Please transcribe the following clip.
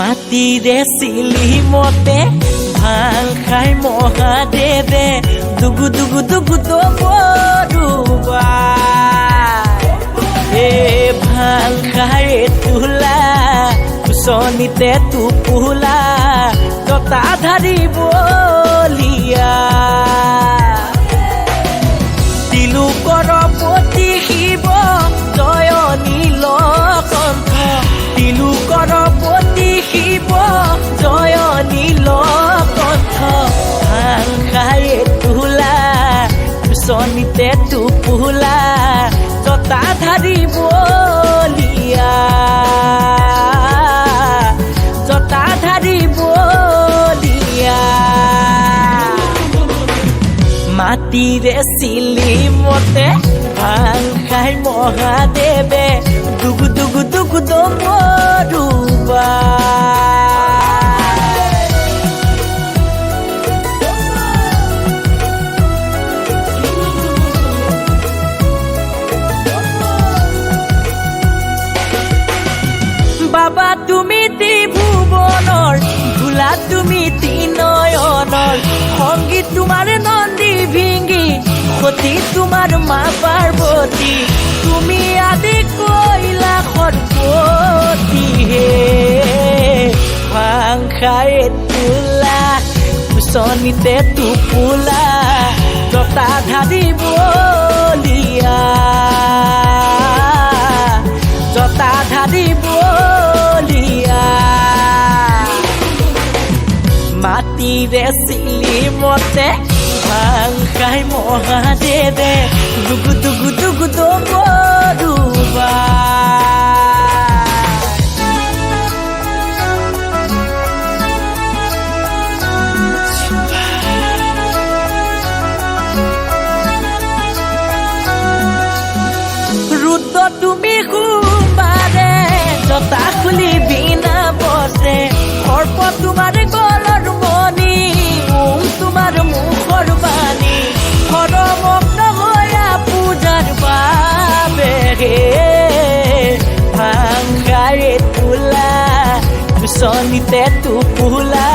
মাটিৰে চিলিমতে ভাং খাই মহাদেৱে দুগু দুগু দুগু দবৰুবা ভাং খাই তোলা কুচনিতে টোপোলা জতা ধাৰিবলিয়া তিলোকৰ পতি শিৱ জয় নীলকণ্ঠ তিলোকৰ পতি শিৱ জয় নীলকণ্ঠ ভাং খাই তোলা কুচনিতে টোপোলা জতা ধাৰিবলিয়া জতা ধাৰিবলিয়া মাটিৰে চিলিমতে ভাং খাই মহাদেৱে দুগু দুগু দুগু দবৰুবা বাবা তুমি ত্ৰিভুৱনৰ ভোলা তুমি তিনয়নৰ সংগীত তোমাৰ নন্দী ভিঙ্গি সতী তোমাৰ মা পাৰ্বতী তুমি আদি কৈলাসৰ পতি হে ভাং খাই তোলা কুচনিতে টোপোলা জতা ধাৰিবলিয়া জতা ধাৰিবলিয়া মাটিৰে চিলিমতে ভাং খাই মহাদেৱে দুগু দুগু দুগু দবৰুবা ৰুদ্ৰ তুমি সোমবাৰে জতা খুলি বিনা বসে সৰ্প তোমাৰ গলৰ মণি তোমাৰ মুখৰ বাণী হৰমগ্ন হৈয়া পূজাৰ বাবে ভাং খাই তোলা কুচনিতে টোপোলা